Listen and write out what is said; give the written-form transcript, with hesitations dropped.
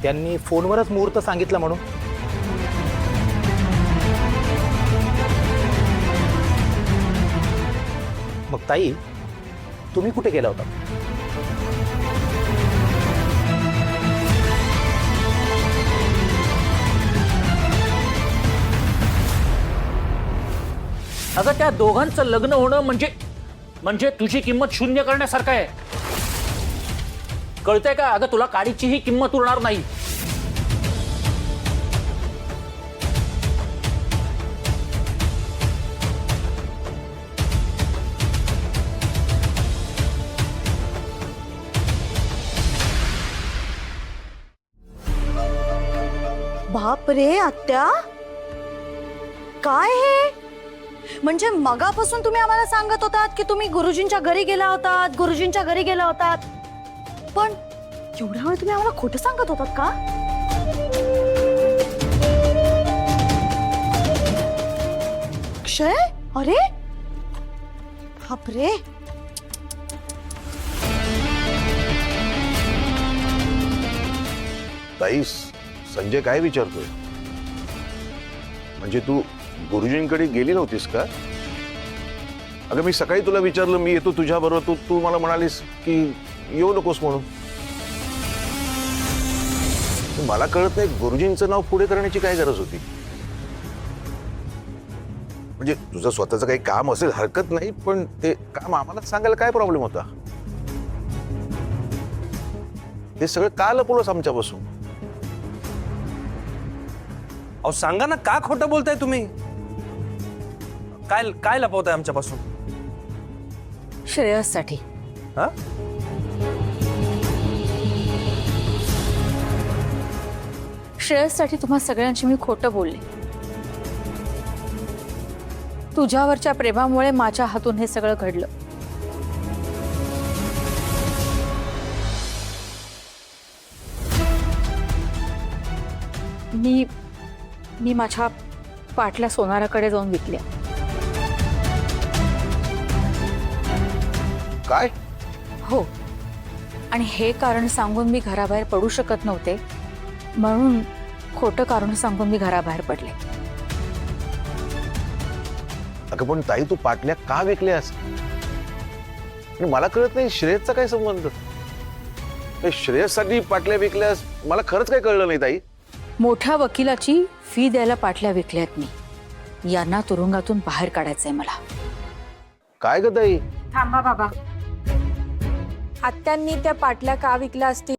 त्यांनी फोनवरच मुहूर्त सांगितलं म्हणून. मग ताई, तुम्ही कुठे गेला होता? अगं त्या दोघांचं लग्न होणं म्हणजे तुझी किंमत शून्य करण्यासारखं आहे. कळतंय का? अगं तुला काडीची ही किंमत उरणार नाही. बाप रे आत्या, काय हे? म्हणजे मगापासून तुम्ही आम्हाला सांगत होतात की तुम्ही गुरुजींच्या घरी गेला होतात, गुरुजींच्या घरी गेला होतात, पण एवढ्या वेळ तुम्ही आम्हाला खोटं सांगत होतात का? अक्षय, अरे बाप रे. ताई, संजय काय विचारतोय? म्हणजे तू गुरुजींकडे गेली नव्हतीस का? अगं मी सकाळी तुला विचारलं मी येतो तुझ्या बरोबर, तू मला म्हणालीस की येऊ नकोस म्हणून. मला कळत नाही गुरुजींचं नाव पुढे करण्याची काय गरज होती? म्हणजे तुझं स्वतःचं काही काम असेल हरकत नाही, पण ते काम आम्हाला सांगायला काय प्रॉब्लेम होता? ते सगळं का लपवलंस आमच्यापासून? अहो सांगा ना, का खोटं बोलताय तुम्ही? काय काय लपवताय आमच्यापासून? श्रेयससाठी. हा? श्रेयससाठी तुम्हा सगळ्यांशी मी खोटं बोलले. तुझ्यावरच्या प्रेमामुळे माझ्या हातून हे सगळं घडलं. मी माझ्या पाटल्या सोनाराकडे जाऊन विकल्या. काय? हो, आणि हे कारण सांगून मी घराबाहेर पडू शकत नव्हते, म्हणून खोटं कारण सांगून मी घराबाहेर पडले. अगं पण ताई, तू पाटल्या का विकल्यास? मला कळत नाही श्रेयसचा काय संबंध? श्रेयससाठी पाटल्या विकल्यास मला खरंच काही कळलं नाही ताई. मोठ्या वकिलाची फी द्यायला पाटल्या विकल्यात मी. यांना तुरुंगातून बाहेर काढायचंय मला. काय ग ताई? थांबा बाबा, आत्यांनी त्या पाटल्या का विकल्या असतील